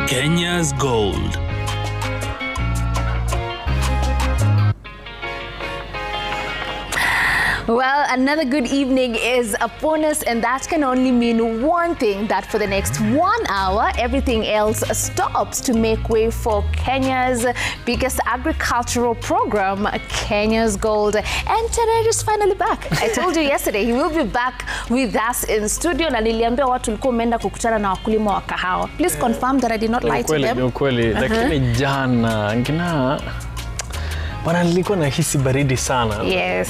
Kenya's Gold. Well, another good evening is upon us, and that can only mean one thing, that for the next 1 hour, everything else stops to make way for Kenya's biggest agricultural program, Kenya's Gold. And Terere is finally back. I told you yesterday, he will be back with us in studio. Na niliambia watu ulikuwa umeenda kukutana na wakulima wa kahawa. Please confirm that I did not lie to them. Ukweli, lakini jana ngina bwana nilikuwa nahisi baridi sana. Yes.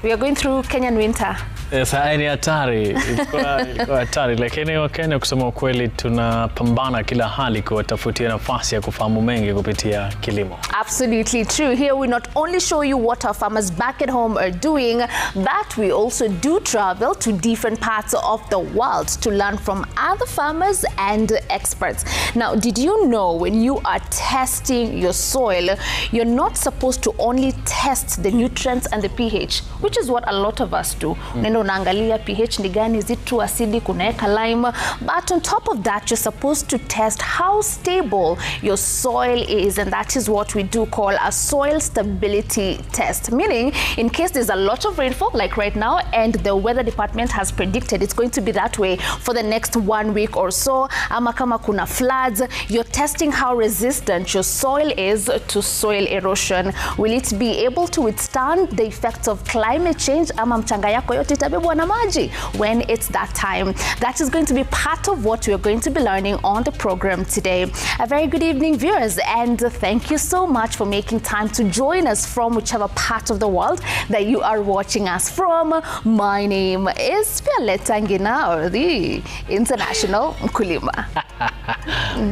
We are going through Kenyan winter. Yes, ni hatari. Ilikuwa hatari, lakini Wakenya kusema ukweli tunapambana kila hali kuwatafutia nafasi ya kufahamu mengi kupitia kilimo. Absolutely true. Here we not only show you what our farmers back at home are doing, but we also do travel to different parts of the world to learn from other farmers and experts. Now, did you know when you are testing your soil, you're not supposed to only test the nutrients and the pH, which is what a lot of us do. Unaangalia pH ni gani, is it too acidic, unaweka lime. But on top of that, you're supposed to test how stable your soil is, and that is what we do call a soil stability test. Meaning, in case there's a lot of rainfall, like right now, and the weather department has predicted it's going to be that way for the next 1 week or so, ama kama kuna floods, you're testing how resistant your soil is to soil erosion. Will it be able to withstand the effects of climate change, ama mchanga yako yote itabebwa na maji when it's that time? That is going to be part of what we're going to be learning on the program today. A very good evening, viewers, and thank you so much for making time to join us from whichever part of the world that you are watching us from. My name is Violeta Ngina, or the International Mkulima.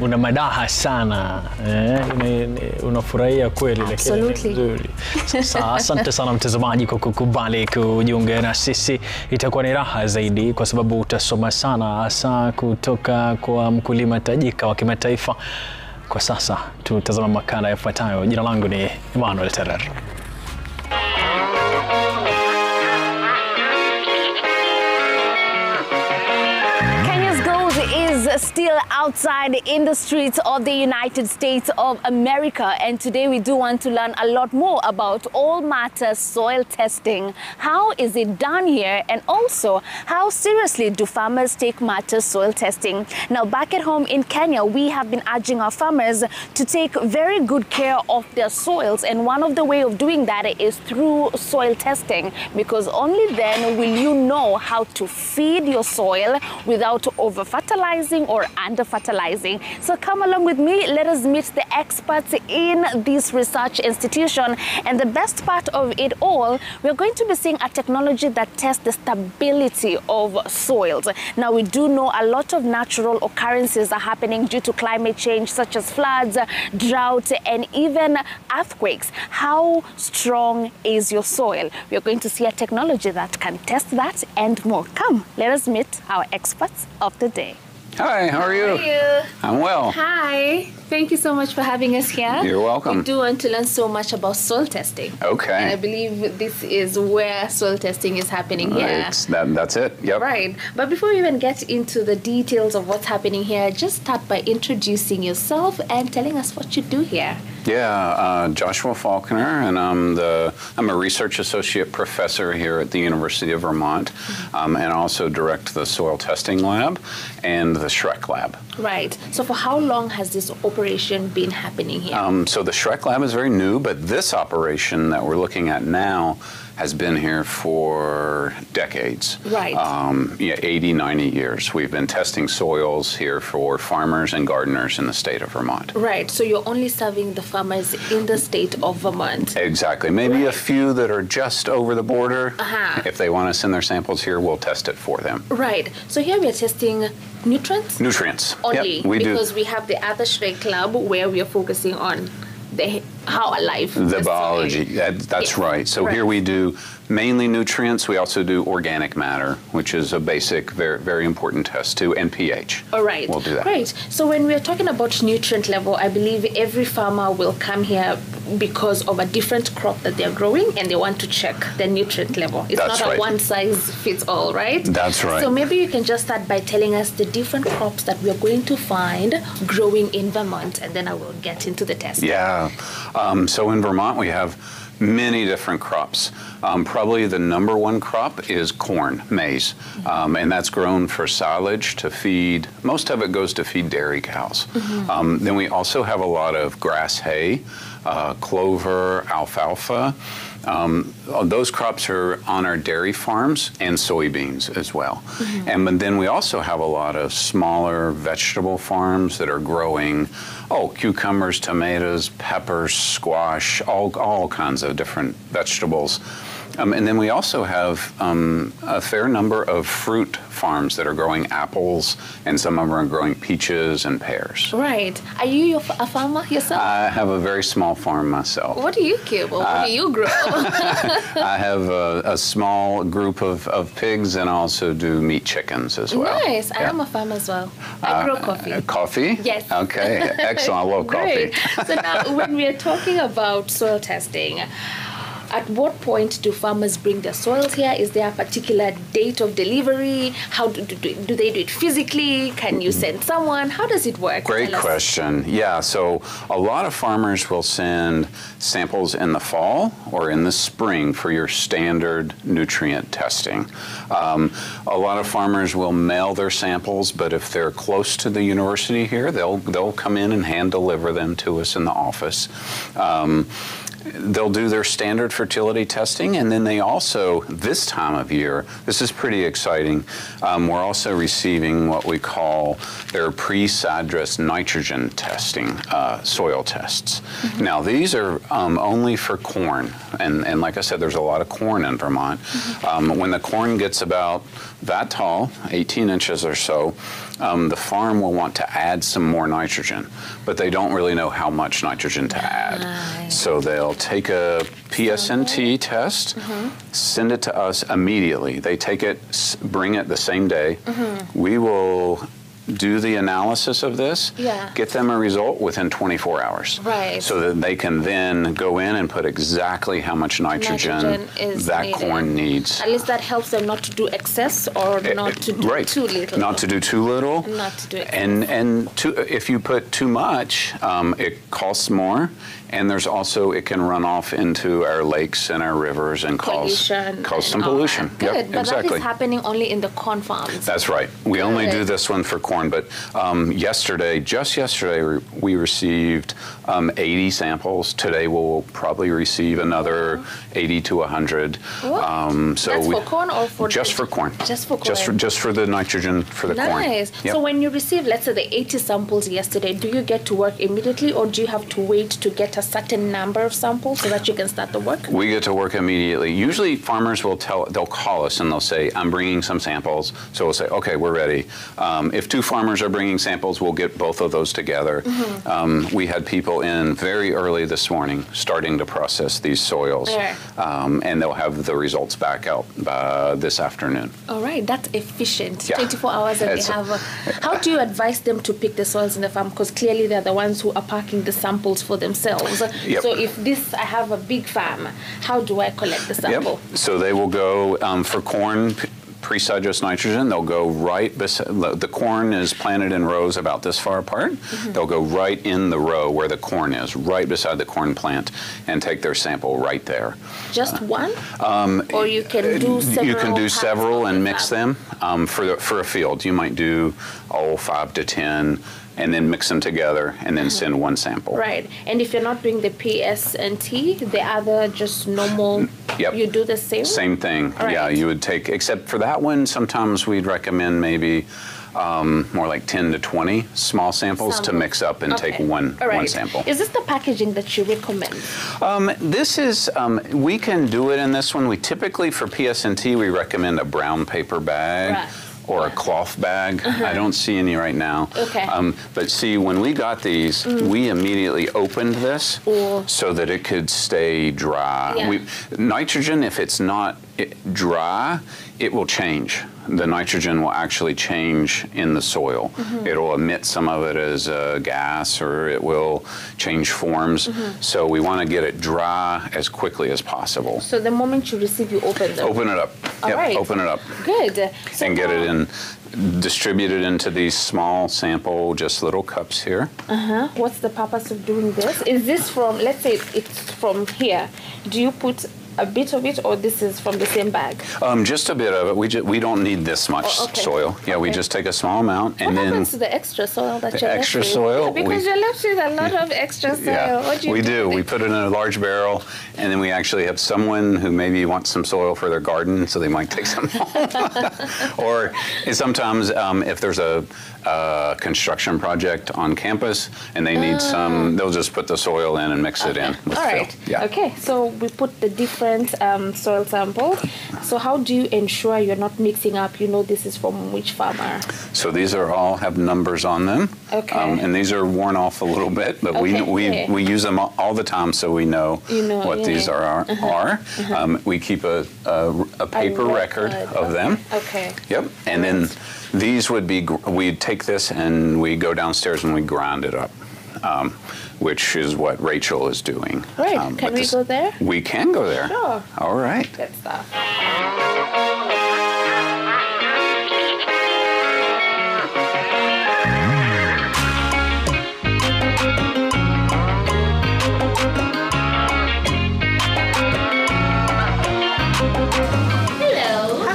Una madaha sana. Unafurahia kweli, lakini nzuri. Sasa asante sana mtazamaji kwa kukubali kujiunga na sisi. Itakuwa ni raha zaidi kwa sababu utasoma sana hasa kutoka kwa mkulima tajika wa kimataifa. Kwa sasa tutazama makala yafuatayo. Jina langu ni Emmanuel Terere. Still outside in the streets of the United States of America, and today we do want to learn a lot more about all matters soil testing. How is it done here, and also how seriously do farmers take matters soil testing? Now, back at home in Kenya, we have been urging our farmers to take very good care of their soils, and one of the way of doing that is through soil testing, because only then will you know how to feed your soil without over-fertilizing or under-fertilizing. So come along with me, let us meet the experts in this research institution. And the best part of it all, we're going to be seeing a technology that tests the stability of soils. Now, we do know a lot of natural occurrences are happening due to climate change, such as floods, drought, and even earthquakes. How strong is your soil? We're going to see a technology that can test that and more. Come, let us meet our experts of the day. Hi, how are you? How are you? I'm well. Hi. Thank you so much for having us here. You're welcome. We do want to learn so much about soil testing. Okay. And I believe this is where soil testing is happening here. That's it, yep. Right. But before we even get into the details of what's happening here, just start by introducing yourself and telling us what you do here. Yeah, Joshua Faulkner, and I'm a research associate professor here at the University of Vermont, and also direct the soil testing lab and the SHREC lab. Right. So for how long has this operation been happening here? So the SHREC lab is very new, but this operation that we're looking at now has been here for decades. Right. 80, 90 years. We've been testing soils here for farmers and gardeners in the state of Vermont. Right. So you're only serving the farmers in the state of Vermont. Exactly. Maybe a few that are just over the border. If they want to send their samples here, we'll test it for them. Right. So here we are testing nutrients? Nutrients. Only. Yep, we because do. We have the other SHREC lab where we are focusing on how alive the biology. That's right. So here we do mainly nutrients. We also do organic matter, which is a basic, very, very important test too, and pH. All right. We'll do that. Great. So when we're talking about nutrient level, I believe every farmer will come here because of a different crop that they're growing, and they want to check the nutrient level. It's That's not right. a one size fits all, right? That's right. So maybe you can just start by telling us the different crops that we're going to find growing in Vermont, and then I will get into the test. Yeah. So in Vermont, we have many different crops. Probably the number one crop is corn, maize, and that's grown for silage to feed. Most of it goes to feed dairy cows. Then we also have a lot of grass hay, clover, alfalfa. Those crops are on our dairy farms, and soybeans as well. And then we also have a lot of smaller vegetable farms that are growing, cucumbers, tomatoes, peppers, squash, all kinds of different vegetables. And then we also have a fair number of fruit farms that are growing apples, and some of them are growing peaches and pears. Right. Are you a farmer yourself? I have a very small farm myself. What do you keep, or what do you grow? I have a small group of pigs, and I also do meat chickens as well. Nice. I am a farmer as well. I grow coffee. Coffee? Yes. Okay, excellent. I love coffee. Great. So now, when we are talking about soil testing, at what point do farmers bring their soils here? Is there a particular date of delivery? How do they do it physically? Can you send someone? How does it work? Great question. Yeah, so a lot of farmers will send samples in the fall or in the spring for your standard nutrient testing. A lot of farmers will mail their samples, but if they're close to the university here, they'll come in and hand deliver them to us in the office. They'll do their standard fertility testing, and then they also, this time of year, this is pretty exciting, we're also receiving what we call their pre-side dress nitrogen testing, soil tests. Now, these are only for corn, and like I said, there's a lot of corn in Vermont. When the corn gets about that tall, 18 inches or so, the farm will want to add some more nitrogen, but they don't really know how much nitrogen to add. So they'll take a PSNT test, send it to us immediately. They take it, bring it the same day. We will do the analysis of this, get them a result within 24 hours. Right. So that they can then go in and put exactly how much nitrogen that needed. Corn needs. At least that helps them not to do excess or not to do too little. Not to do too little. Not to do excess. And if you put too much, it costs more. And there's also, it can run off into our lakes and our rivers and cause some pollution. Good, yep, but exactly. that is happening only in the corn farms. That's right. We only do this one for corn, but just yesterday, we received 80 samples. Today, we'll probably receive another 80 to 100. So that's for corn or for? Just for corn. Just for corn. Just for the nitrogen for the corn. Nice. Yep. So when you receive, let's say, the 80 samples yesterday, do you get to work immediately, or do you have to wait to get a certain number of samples so that you can start the work? We get to work immediately. Usually farmers they'll call us and they'll say, I'm bringing some samples. So we'll say, okay, we're ready. If two farmers are bringing samples, we'll get both of those together. We had people in very early this morning starting to process these soils. And they'll have the results back out by this afternoon. All right, that's efficient. 24 hours and they have. How do you advise them to pick the soils in the farm? Because clearly they're the ones who are packing the samples for themselves. So if I have a big farm, how do I collect the sample? So they will go for corn, pre-side dress nitrogen, they'll go right beside, the corn is planted in rows about this far apart. They'll go right in the row where the corn is, right beside the corn plant, and take their sample right there. Just one? Or you can do several? You can do several and mix them. For a field, you might do 5 to 10, and then mix them together and then send one sample. Right. And if you're not doing the PSNT, the other just normal, you do the same? Same thing. Yeah, you would take, except for that one, sometimes we'd recommend maybe more like 10 to 20 small samples to mix up and take one sample. Is this the packaging that you recommend? This is, we can do it in this one. We typically, for PSNT, we recommend a brown paper bag. Or a cloth bag. I don't see any right now. But see, when we got these, we immediately opened this so that it could stay dry. Nitrogen, if it's not dry, it will change. The nitrogen will actually change in the soil. It'll emit some of it as a gas, or it will change forms. So we want to get it dry as quickly as possible. So the moment you receive, you open them. Open it up. All right. Open it up. Good. So And get it in, distribute it into these small sample, just little cups here. What's the purpose of doing this? Is this from, let's say it's from here. Do you put a bit of it, or this is from the same bag? Just a bit of it. We don't need this much soil. Yeah, we just take a small amount, and What then happens to the extra soil that the you're extra left with? soil, Yeah, because you're left with a lot of extra soil. What do you we do? do. with We it? put it in a large barrel, and then we actually have someone who maybe wants some soil for their garden, so they might take some home. Or sometimes if there's a construction project on campus and they need some, they'll just put the soil in and mix it in with All fill. right. Yeah. Okay. So we put the different soil samples. So how do you ensure you're not mixing up? You know this is from which farmer? So these are all have numbers on them. Okay. And these are worn off a little bit, but Okay. we use them all the time, so we know, what these are. We keep a paper record of them. Okay. Yep. And then these would be, we take this and we go downstairs and we grind it up, which is what Rachel is doing. Right. Can we go there? We can go there. Sure. All right. Good stuff.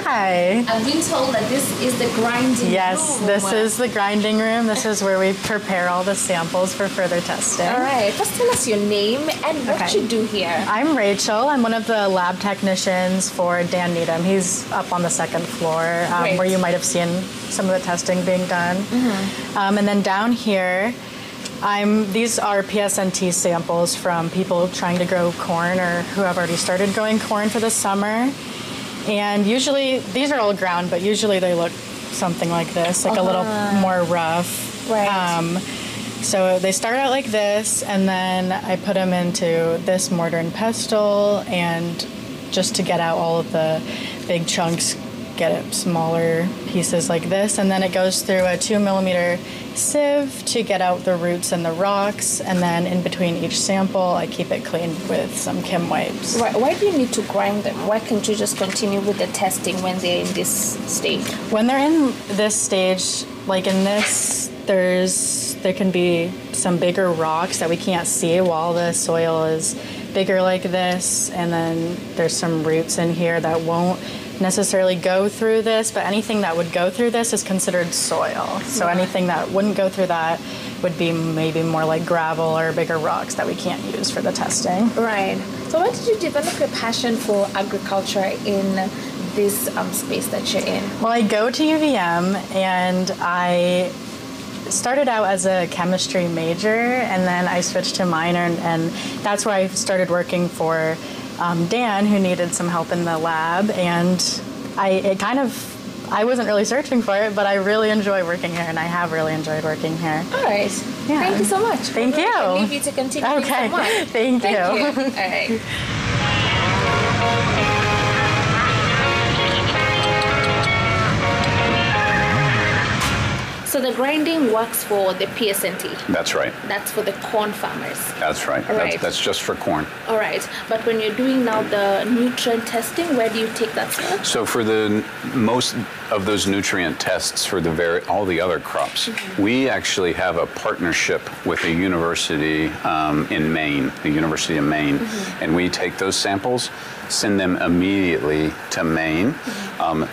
Hi. I've been told that this is the grinding Yes, room. this is the grinding room. This is where we prepare all the samples for further testing. All right. First, tell us your name and what Okay. you do here. I'm Rachel. I'm one of the lab technicians for Dan Needham. He's up on the second floor Great. where you might have seen some of the testing being done. And then down here, these are PSNT samples from people trying to grow corn or who have already started growing corn for the summer. And usually, these are all ground, but usually they look something like this, like a little more rough. Right. So they start out like this, and then I put them into this mortar and pestle, and just to get out all of the big chunks, get it smaller pieces like this, and then it goes through a 2mm sieve to get out the roots and the rocks, and then in between each sample I keep it cleaned with some Kim wipes. Right. Why do you need to grind them? Why can't you just continue with the testing when they're in this stage? When they're in this stage, like in this, there can be some bigger rocks that we can't see while the soil is bigger like this, and then there's some roots in here that won't necessarily go through this, but anything that would go through this is considered soil. So anything that wouldn't go through that would be maybe more like gravel or bigger rocks that we can't use for the testing. Right. So why did you develop your passion for agriculture in this space that you're in? Well, I go to UVM, and I started out as a chemistry major, and then I switched to minor, and that's where I started working for Dan, who needed some help in the lab, and I wasn't really searching for it, but I really enjoy working here, and I have really enjoyed working here. All right. Yeah. Thank you so much. Thank you. I'll leave you to continue. Okay. So much. Thank you. All right. So the grinding works for the PSNT. That's right. That's for the corn farmers. That's right. All right. That's just for corn. All right. But when you're doing now the nutrient testing, where do you take that stuff? So for the most of those nutrient tests for all the other crops, we actually have a partnership with a university in Maine, the University of Maine, and we take those samples, send them immediately to Maine.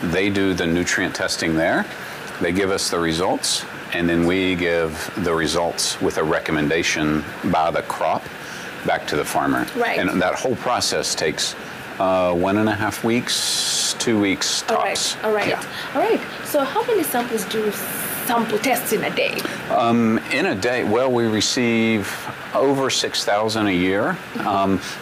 They do the nutrient testing there. They give us the results, and then we give the results with a recommendation by the crop back to the farmer. Right. And that whole process takes 1.5 weeks, 2 weeks tops. All right. Yeah. All right. So how many samples do you sample tests in a day? In a day, well, we receive over 6,000 a year,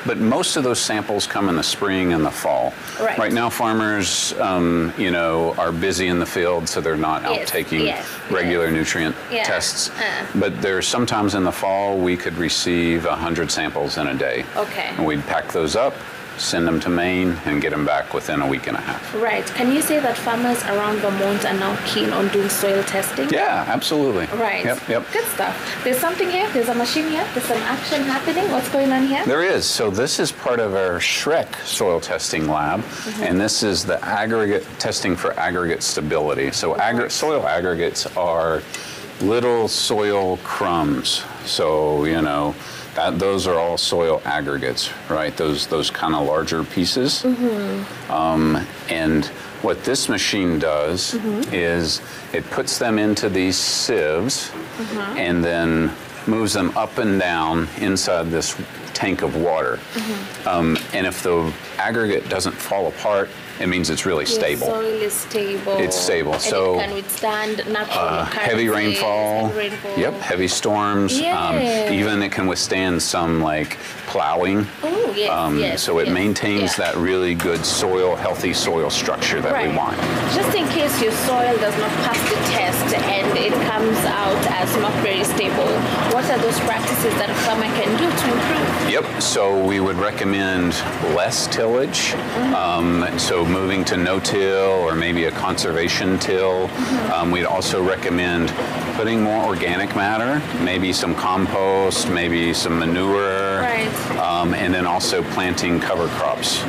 but most of those samples come in the spring and the fall. Right. Now, farmers, are busy in the field, so they're not out taking regular nutrient tests. But there's sometimes in the fall we could receive 100 samples in a day. Okay. And we'd pack those up, send them to Maine, and get them back within a week and a half. Right. Can you say that farmers around Vermont are now keen on doing soil testing? Yeah, absolutely. Right. Yep. Good stuff. There's something here. There's a machine here. There's some action happening. What's going on here? There is. So this is part of our SHREC soil testing lab, and this is the aggregate testing for aggregate stability. So soil aggregates are little soil crumbs. So, you know, those are all soil aggregates, right? Those kind of larger pieces. And what this machine does is it puts them into these sieves and then moves them up and down inside this tank of water. And if the aggregate doesn't fall apart, it means it's really stable. The soil is stable. It's stable. And so it can withstand natural heavy rainfall. Yep, heavy storms. Yeah. Even it can withstand some like plowing. Oh, yes, so it maintains that really good soil, healthy soil structure that we want. Just in case your soil does not pass the test and it comes out as not very stable, what are those practices that a farmer can do to improve? Yep, so we would recommend less tillage. So moving to no-till or maybe a conservation till. We'd also recommend putting more organic matter, maybe some compost, maybe some manure, and then also planting cover crops.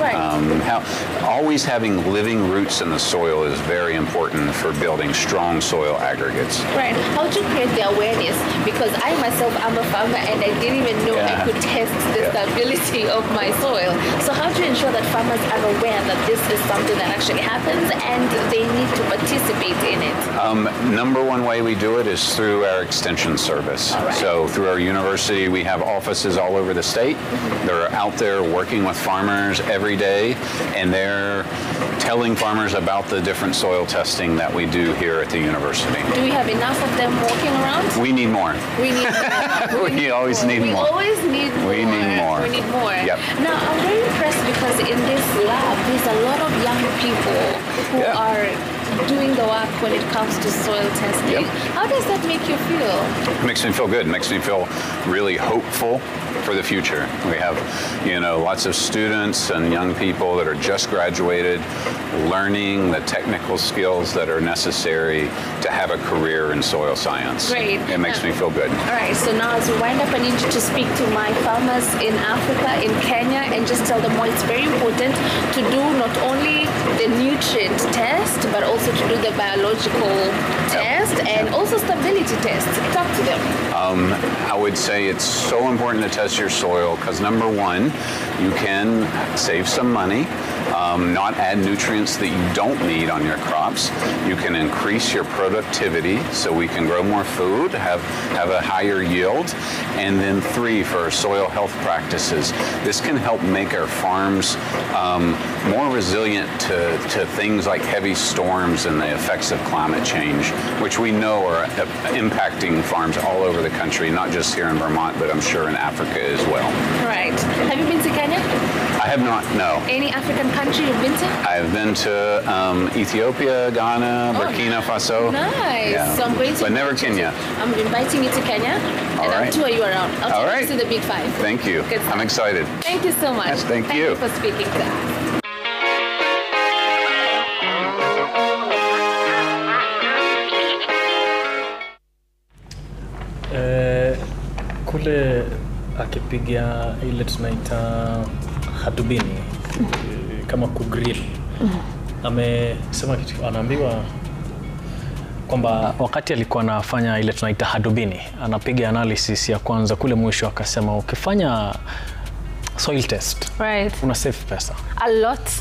Always having living roots in the soil is very important for building strong soil aggregates. Right. How do you create the awareness? Because I myself am a farmer and I didn't even know I could test the stability of my soil. So how do you ensure that farmers are aware that this is something that actually happens and they need to participate in it? Number one way we do it is through our extension service. So through our university, we have offices all over the state. They're out there working with farmers every day, and they're telling farmers about the different soil testing that we do here at the university. Do we have enough of them walking around? We need more. We need more. We always need more. We always need more. We need more. We need more. Yep. Now, I'm very impressed because in this lab, there's a lot of young people who are doing the work when it comes to soil testing. How does that make you feel? It makes me feel good. It makes me feel really hopeful for the future. We have, you know, lots of students and young people that are just graduated learning the technical skills that are necessary to have a career in soil science. Great. It makes me feel good. All right, so now as we wind up, I need you to speak to my farmers in Africa, in Kenya, and just tell them why it's very important to do not only the nutrient test, but also to do the biological test and also stability test. Talk to them. I would say it's so important to test your soil because number one, you can save some money, not add nutrients that you don't need on your crops. You can increase your productivity so we can grow more food, have a higher yield. And then 3, for soil health practices, this can help make our farms more resilient to things like heavy storms and the effects of climate change, which we know are impacting farms all over the country, not just here in Vermont, but I'm sure in Africa as well. Right. Have you been to Kenya? I have not, no. Any African country you've been to? I've been to Ethiopia, Ghana, Burkina Faso. Nice. Yeah. So I'm going to but never Kenya. I'm inviting you to Kenya, and I'll tour you around. I'll take you to the Big 5. Thank you. I'm excited. Thank you so much. Yes, thank Thank you. you for speaking to us. Kule akipiga ile tunaita hadubini kama kugrill. Amesema kitu, anaambiwa kwamba wakati alikuwa anafanya ile tunaita hadubini, anapiga analysis ya kwanza kule mwisho, akasema ukifanya soil test una save pesa a lot.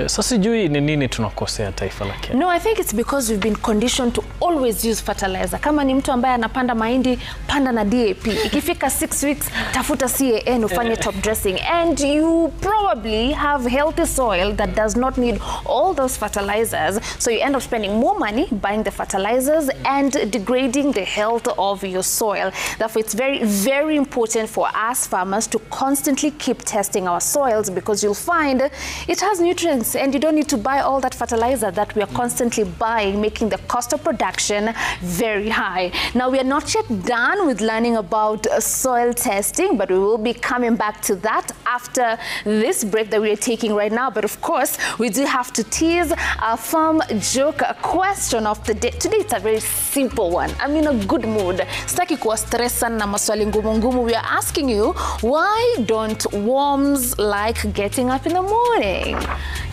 Sasa sijui ni nini tunakosea taifa la Kenya. No, I think it's because we've been conditioned to always use fertilizer. Kama ni mtu ambaye anapanda mahindi, panda na DAP. Ikifika 6 weeks, tafuta CAN ufanye top dressing. And you probably have healthy soil that does not need all those fertilizers. So you end up spending more money buying the fertilizers and degrading the health of your soil. Therefore, it's very, very important for us farmers to constantly keep testing our soils because you'll find it has nutrients nutrients, and you don't need to buy all that fertilizer that we are constantly buying, making the cost of production very high. Now, we are not yet done with learning about soil testing, but we will be coming back to that after this break that we are taking right now. But of course, we do have to tease our farm joke question of the day. Today, it's a very simple one. I'm in a good mood. Sitaki kuwa stressa na maswali ngumu. We are asking you, why don't worms like getting up in the morning?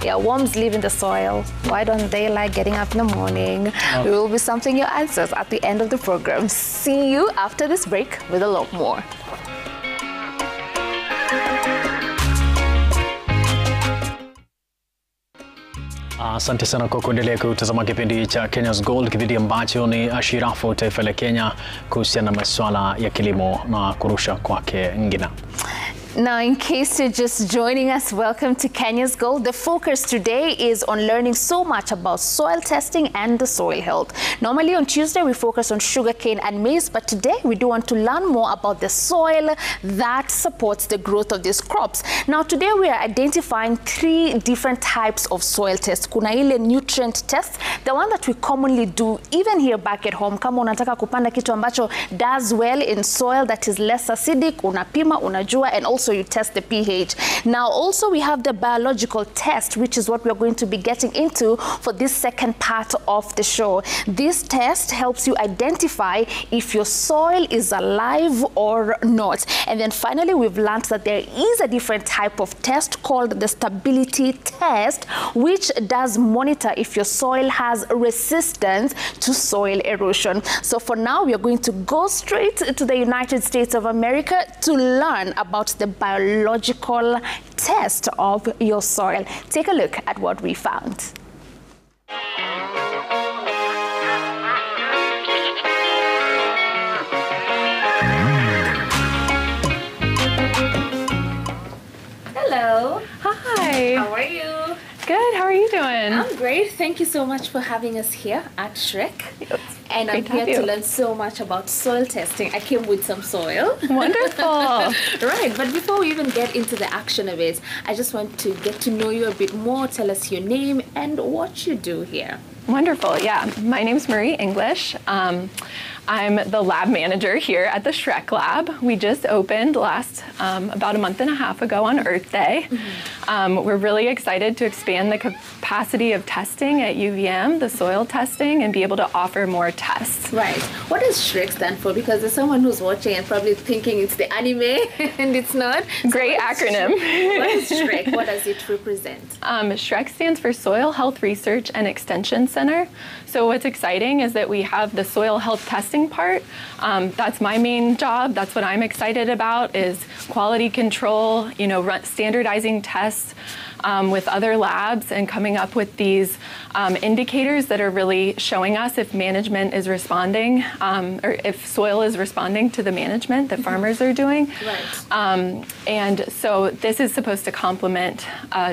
Yeah, worms live in the soil. Why don't they like getting up in the morning? We will be sampling your answers at the end of the program. See you after this break with a lot more. Asante sana kwa kuendelea kutazama kipindi cha Kenya's Gold, kipindi ambacho ni ashirafu taifa la Kenya kuhusiana na masuala ya kilimo na kurusha kwake ngina. Now, in case you're just joining us, welcome to Kenya's Gold. The focus today is on learning so much about soil testing and the soil health. Normally on Tuesday, we focus on sugarcane and maize, but today we do want to learn more about the soil that supports the growth of these crops. Now, today we are identifying 3 different types of soil tests. Kuna ile nutrient test, the one that we commonly do even here back at home. Kama unataka kupanda kitu ambacho does well in soil that is less acidic, unapima, unajua, and also you test the pH. Now, also we have the biological test, which is what we're going to be getting into for this second part of the show. This test helps you identify if your soil is alive or not. And then finally, we've learned that there is a different type of test called the stability test, which does monitor if your soil has resistance to soil erosion. So for now, we are going to go straight to the United States of America to learn about the biological test of your soil. Take a look at what we found. Hello. Hi. How are you? Good. How are you doing? I'm great. Thank you so much for having us here at Shrek. Yes. And I'm Great to here have to you. learn so much about soil testing. I came with some soil. Wonderful. Right, but before we even get into the action of it, I just want to get to know you a bit more. Tell us your name and what you do here. Wonderful. Yeah. My name's Marie English. I'm the lab manager here at the Shrek Lab. We just opened about a month and a half ago on Earth Day. We're really excited to expand the capacity of testing at UVM, the soil testing, and be able to offer more tests. Right. What does Shrek stand for? Because there's someone who's watching and probably thinking it's the anime and it's not. Great acronym. What is Shrek? What does it represent? Shrek stands for Soil Health Research and Extension Center. So what's exciting is that we have the soil health testing part. That's my main job. That's what I'm excited about, is quality control, standardizing tests with other labs and coming up with these indicators that are really showing us if management is responding, or if soil is responding to the management that farmers are doing. Right. And so this is supposed to complement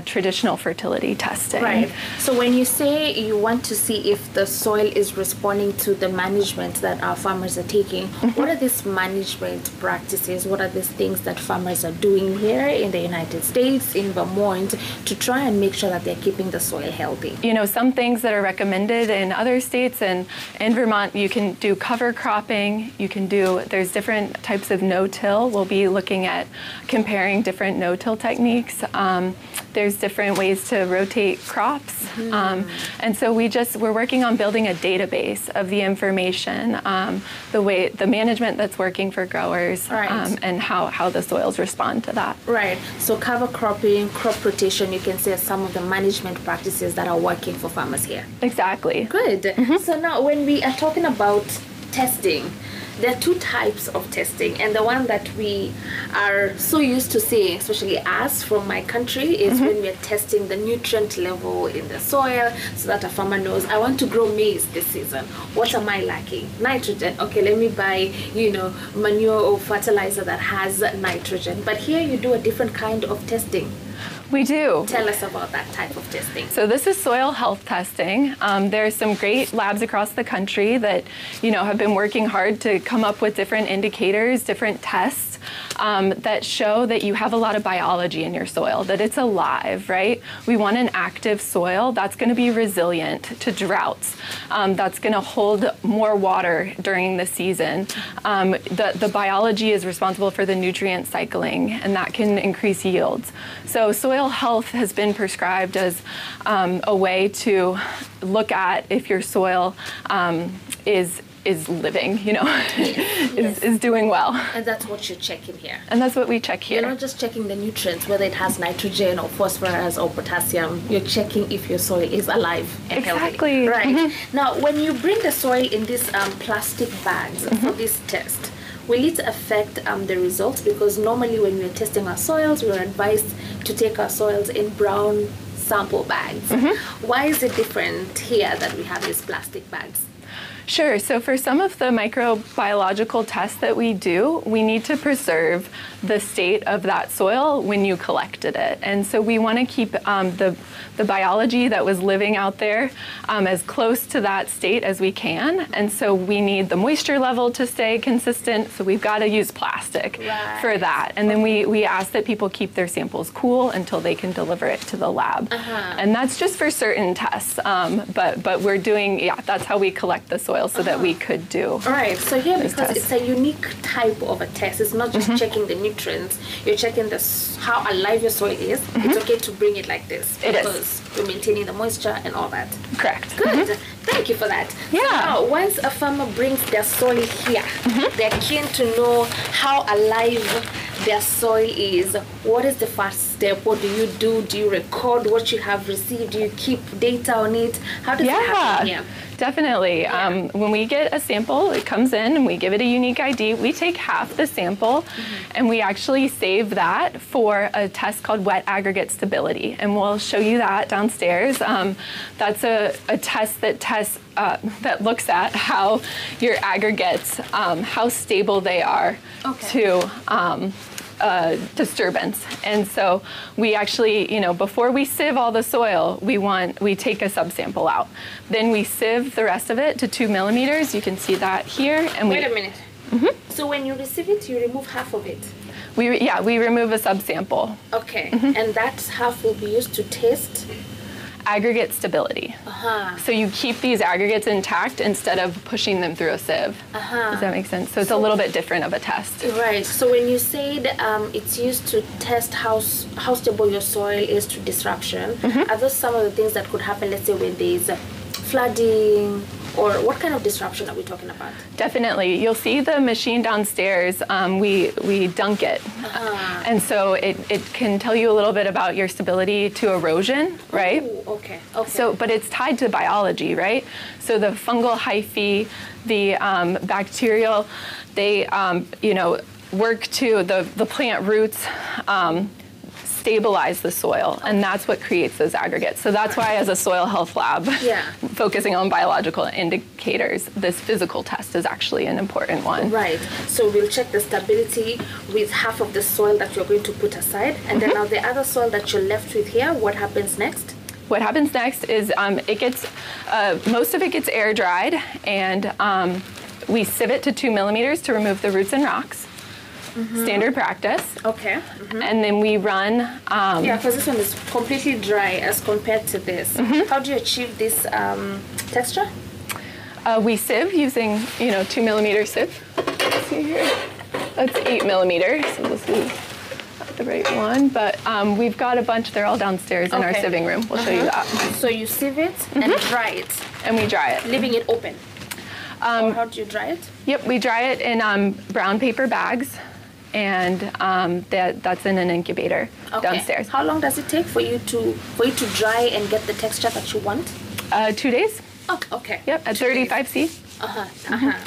traditional fertility testing. Right. So when you say you want to see if the soil is responding to the management that our farmers are taking, what are these management practices? What are these things that farmers are doing here in the United States, in Vermont, to try and make sure that they're keeping the soil healthy? Some things that are recommended in other states, and in Vermont, you can do cover cropping. There's different types of no-till. We'll be looking at comparing different no-till techniques. There's different ways to rotate crops. And so we're working on building a database of the information, the management that's working for growers, Right. and how the soils respond to that. Right. So cover cropping, crop rotation, you can say are some of the management practices that are working for farmers here. Exactly. Good. So now when we are talking about testing, there are 2 types of testing, and the one that we are so used to seeing, especially us from my country, is when we are testing the nutrient level in the soil so that a farmer knows, I want to grow maize this season. What am I lacking? Nitrogen. Okay, let me buy, manure or fertilizer that has nitrogen. But here you do a different kind of testing. We do. Tell us about that type of testing. So this is soil health testing. There's some great labs across the country that, have been working hard to come up with different indicators, different tests. that show that you have a lot of biology in your soil, that it's alive, right? We want an active soil that's going to be resilient to droughts, that's going to hold more water during the season. The biology is responsible for the nutrient cycling, and that can increase yields. So soil health has been prescribed as a way to look at if your soil is living, is doing well. And that's what you're checking here. And that's what we check here. You're not just checking the nutrients, whether it has nitrogen or phosphorus or potassium. You're checking if your soil is alive and Exactly. healthy. Right. Now, when you bring the soil in these plastic bags for this test, will it affect the results? Because normally when we're testing our soils, we're advised to take our soils in brown sample bags. Why is it different here that we have these plastic bags? Sure. So for some of the microbiological tests that we do, we need to preserve the state of that soil when you collected it. And so we want to keep the biology that was living out there as close to that state as we can. And so we need the moisture level to stay consistent. So we've got to use plastic for that. And then we ask that people keep their samples cool until they can deliver it to the lab. And that's just for certain tests. But we're doing, that's how we collect the soil so that we could do. All right, so here, because it's a unique type of a test, it's not just checking the nutrients, you're checking how alive your soil is. It's okay to bring it like this because you're maintaining the moisture and all that. Correct. Good. Thank you for that. Yeah. So now, once a farmer brings their soil here, they're keen to know how alive their soil is. What is the first step? What do you do? Do you record what you have received? Do you keep data on it? How does it happen here? Definitely. When we get a sample, it comes in and we give it a unique ID. We take half the sample and we actually save that for a test called wet aggregate stability. And we'll show you that downstairs. That's a test that looks at how your aggregates, how stable they are to disturbance. And so we actually, before we sieve all the soil, we take a subsample out. Then we sieve the rest of it to 2 millimeters. You can see that here. And wait a minute. So when you receive it, you remove half of it? We remove a subsample. Okay. And that half will be used to test aggregate stability. So you keep these aggregates intact instead of pushing them through a sieve. Does that make sense? So it's a little bit different of a test. Right. So when you said it's used to test how stable your soil is to disruption, are those some of the things that could happen, let's say when there's flooding, or what kind of disruption are we talking about? Definitely. You'll see the machine downstairs, we dunk it. And so it can tell you a little bit about your stability to erosion, right? Ooh, okay. So, but it's tied to biology, right? So the fungal hyphae, the bacterial, they, work to the plant roots, stabilize the soil, and that's what creates those aggregates. So that's why, as a soil health lab, focusing on biological indicators, this physical test is actually an important one. Right. So we'll check the stability with half of the soil that you're going to put aside, and then now the other soil that you're left with here, what happens next? What happens next is it gets, most of it gets air dried, and we sieve it to 2 millimeters to remove the roots and rocks. Standard practice. Okay. And then we run. Because this one is completely dry as compared to this. How do you achieve this texture? We sieve using, 2 millimeter sieve. Let's see here. That's 8 millimeters. So this is not the right one, but we've got a bunch. They're all downstairs in our sieving room. We'll show you that. So you sieve it and dry it. And we dry it. Leaving it open. Or how do you dry it? Yep, we dry it in brown paper bags. And that's in an incubator downstairs. How long does it take for you to dry and get the texture that you want? 2 days. Oh, okay. Yep, at 35 C.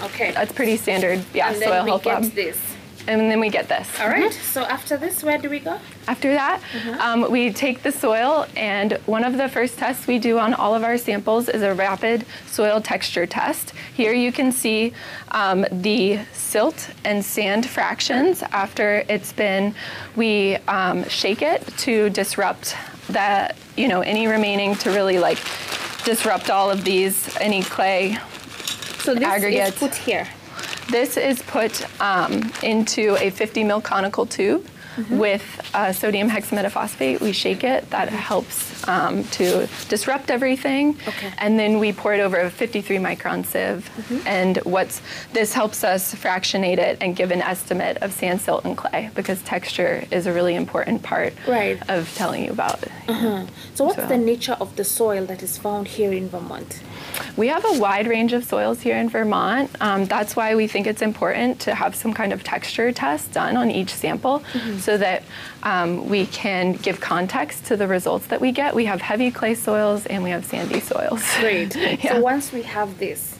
Okay. That's pretty standard. Yeah, and soil then health lab. this. And then we get this. All right. So after this, where do we go? After that, we take the soil, and one of the first tests we do on all of our samples is a rapid soil texture test. Here you can see the silt and sand fractions after it's been, we shake it to disrupt that, any remaining, to really disrupt all of these, any clay so this aggregates. is put here. This is put into a 50 ml conical tube with sodium hexametaphosphate. We shake it. That helps to disrupt everything. Okay. And then we pour it over a 53 micron sieve. And this helps us fractionate it and give an estimate of sand, silt, and clay, because texture is a really important part of telling you about it. So what's the nature of the soil that is found here in Vermont? We have a wide range of soils here in Vermont. That's why we think it's important to have some kind of texture test done on each sample so that we can give context to the results that we get. We have heavy clay soils and we have sandy soils. Great. So once we have this,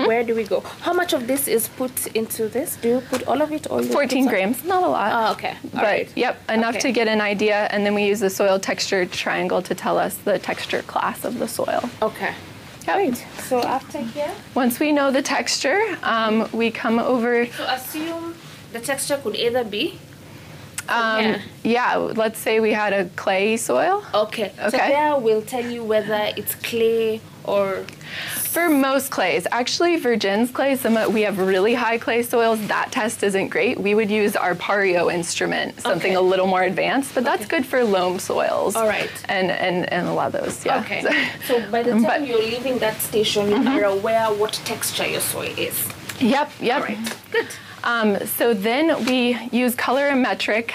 where do we go? How much of this is put into this? Do you put all of it? Or 14 grams, not a lot. Oh, okay. But yep, enough to get an idea. And then we use the soil texture triangle to tell us the texture class of the soil. Okay. Great. So after here? Once we know the texture, we come over. So assume the texture could either be? Yeah, let's say we had a clay soil. Okay. So there we'll tell you whether it's clay or... For most clays, actually Virgin's clay, we have really high clay soils. That test isn't great. We would use our Pario instrument, something a little more advanced, but that's good for loam soils. All right. And a lot of those, yeah. Okay. So by the time you're leaving that station, you are aware what texture your soil is. Yep. All right. Good. So then we use colorimetric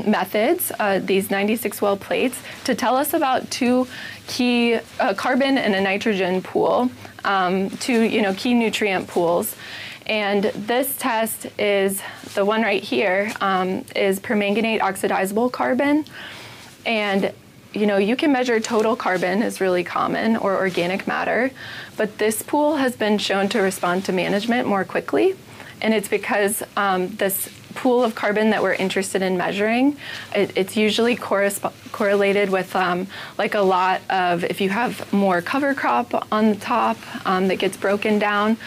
methods, these 96 well plates, to tell us about two key carbon and a nitrogen pool, two key nutrient pools. And this test is the one right here, is permanganate oxidizable carbon. And you can measure total carbon is really common, or organic matter, but this pool has been shown to respond to management more quickly. And it's because this pool of carbon that we're interested in measuring, it's usually correlated with like a lot of, if you have more cover crop on the top that gets broken down,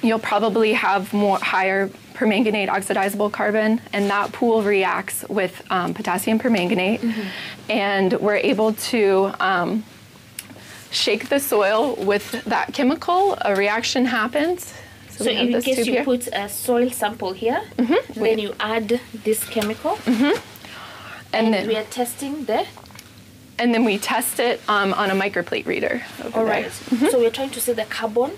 you'll probably have higher permanganate oxidizable carbon, and that pool reacts with potassium permanganate. And we're able to shake the soil with that chemical. A reaction happens. So in case you put a soil sample here, then you add this chemical, and then we are testing there. And then we test it on a microplate reader. All right. So we're trying to see the carbon.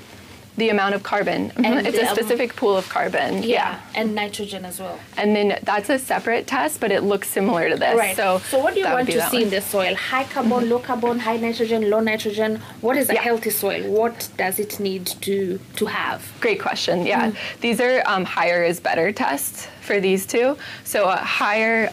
The amount of carbon. It's a specific pool of carbon. Yeah. And nitrogen as well. And then that's a separate test, but it looks similar to this. Right. So what do you want to see in the soil? High carbon, low carbon, high nitrogen, low nitrogen? What is a healthy soil? What does it need to have? Great question. Yeah. These are higher is better tests for these two. So a higher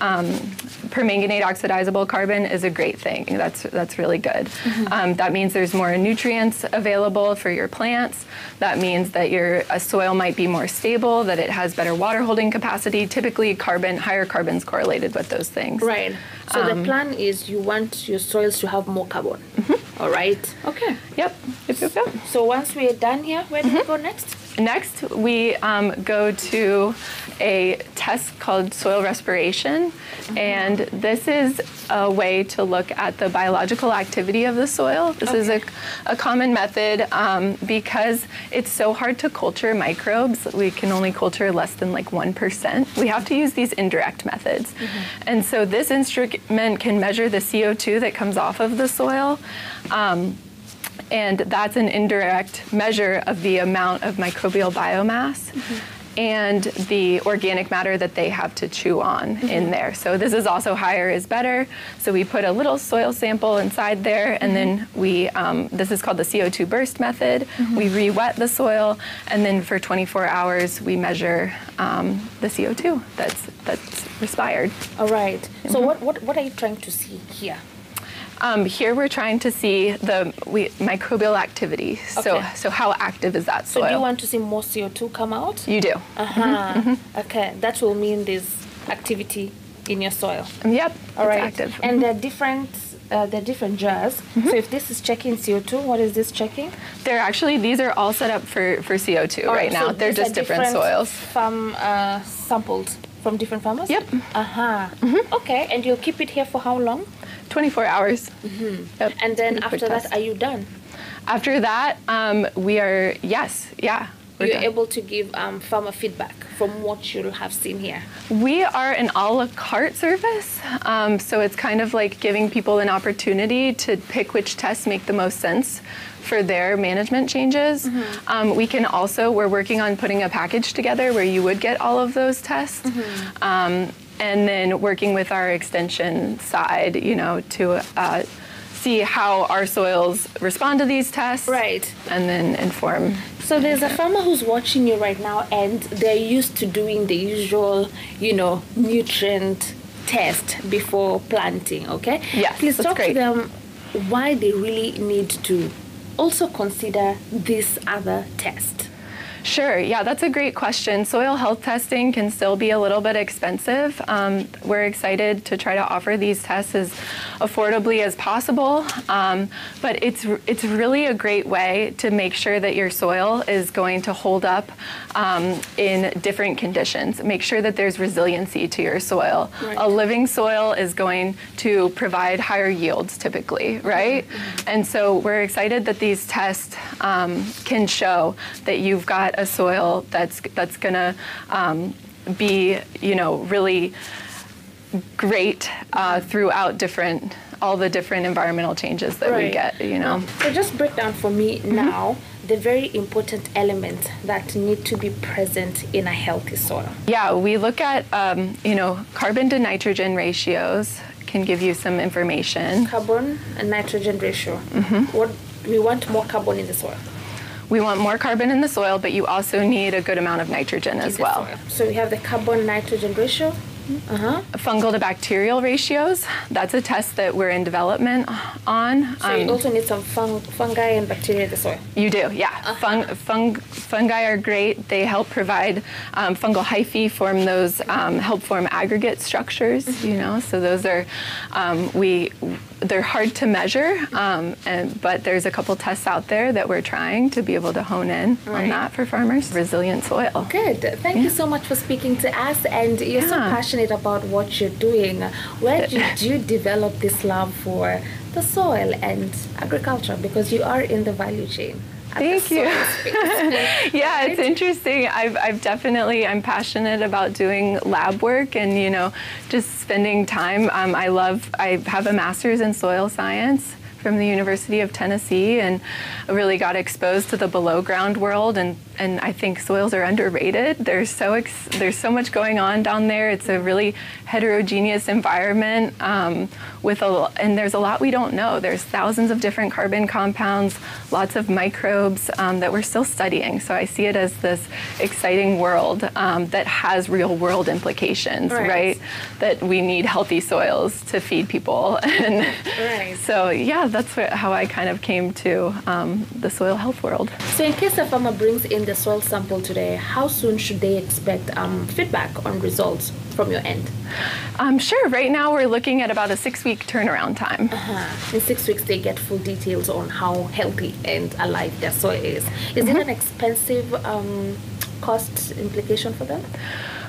permanganate oxidizable carbon is a great thing. That's really good. That means there's more nutrients available for your plants. That means that your soil might be more stable, that it has better water holding capacity. Typically higher carbon's correlated with those things. Right. So the plan is you want your soils to have more carbon. All right. Okay. Yep. So once we're done here, where do we go next? Next, we go to a test called soil respiration, and this is a way to look at the biological activity of the soil. This is a common method because it's so hard to culture microbes. We can only culture less than like 1%. We have to use these indirect methods. And so this instrument can measure the CO2 that comes off of the soil. And that's an indirect measure of the amount of microbial biomass and the organic matter that they have to chew on in there. So this is also higher is better. So we put a little soil sample inside there, and then we, this is called the CO2 burst method. We re-wet the soil, and then for 24 hours we measure the CO2 that's respired. All right. So what are you trying to see here? Here we're trying to see the microbial activity. So how active is that soil? So do you want to see more CO2 come out? You do. Okay, that will mean there's activity in your soil. Yep. All right. Active. And they're different jars. So if this is checking CO2, what is this checking? These are all set up for CO2 right now. So they're just different soils. From samples from different farmers? Yep. Okay, and you'll keep it here for how long? 24 hours. Yep. And then after that, are you done? After that, we are, you're able to give farmer feedback from what you'll have seen here? We are an a la carte service, so it's kind of like giving people an opportunity to pick which tests make the most sense for their management changes. We can also, we're working on putting a package together where you would get all of those tests. And then working with our extension side, you know, to see how our soils respond to these tests. Right. And then inform. So there's a farmer who's watching you right now, and they're used to doing the usual, you know, nutrient test before planting, okay? Yes, Please that's talk great. to them why they really need to also consider this other test. Sure, yeah, that's a great question. Soil health testing can still be a little bit expensive. We're excited to try to offer these tests as affordably as possible, but it's really a great way to make sure that your soil is going to hold up in different conditions. Make sure that there's resiliency to your soil. Right. A living soil is going to provide higher yields typically, right? And so we're excited that these tests can show that you've got a soil that's gonna be, you know, really great throughout all the different environmental changes that we get, you know. So just break down for me now the very important elements that need to be present in a healthy soil. Yeah, we look at, you know, carbon to nitrogen ratios can give you some information. Carbon and nitrogen ratio. What we want more carbon in the soil. We want more carbon in the soil, but you also need a good amount of nitrogen as well. So we have the carbon-nitrogen ratio. Fungal to bacterial ratios, that's a test that we're in development on. So you also need some fungi and bacteria in the soil. You do, yeah. Fungi are great. They help provide fungal hyphae, form those, help form aggregate structures, you know, so those are, they're hard to measure, but there's a couple tests out there that we're trying to be able to hone in on that for farmers. Resilient soil. Good. Thank you so much for speaking to us, and you're so passionate about what you're doing. Where did you develop this love for the soil and agriculture? Because you are in the value chain. Thank you. Yeah, it's interesting. I'm passionate about doing lab work and, you know, just spending time. I have a master's in soil science from the University of Tennessee, and I really got exposed to the below ground world, and I think soils are underrated. There's so much going on down there. It's a really heterogeneous environment and there's a lot we don't know. There's thousands of different carbon compounds, lots of microbes that we're still studying. So I see it as this exciting world that has real world implications, right? That we need healthy soils to feed people. And so yeah, that's how I kind of came to the soil health world. So in case a farmer brings in the soil sample today, how soon should they expect feedback on results from your end? Sure. Right now we're looking at about a 6-week turnaround time. In 6 weeks they get full details on how healthy and alive their soil is. Is it an expensive cost implication for them?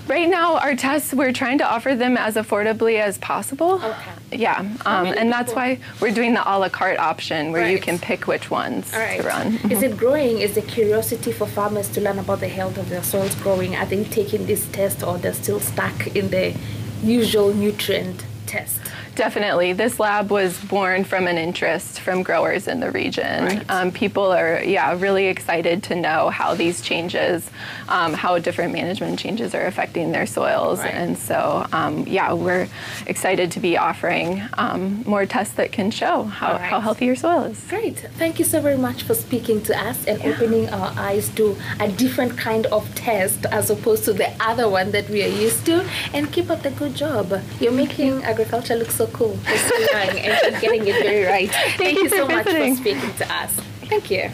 Right now, our tests, we're trying to offer them as affordably as possible. Okay. Yeah, and that's why we're doing the a la carte option where you can pick which ones to run. Is it growing? Is the curiosity for farmers to learn about the health of their soils growing? Are they taking this test, or they're still stuck in the usual nutrient test? Definitely. This lab was born from an interest from growers in the region. People are, really excited to know how these changes, how different management changes are affecting their soils. And so, we're excited to be offering more tests that can show how healthy your soil is. Great. Thank you so very much for speaking to us and opening our eyes to a different kind of test as opposed to the other one that we are used to. And keep up the good job. You're making agriculture look so cool. You're so young and getting it very right. Thank you so much for speaking to us. Thank you.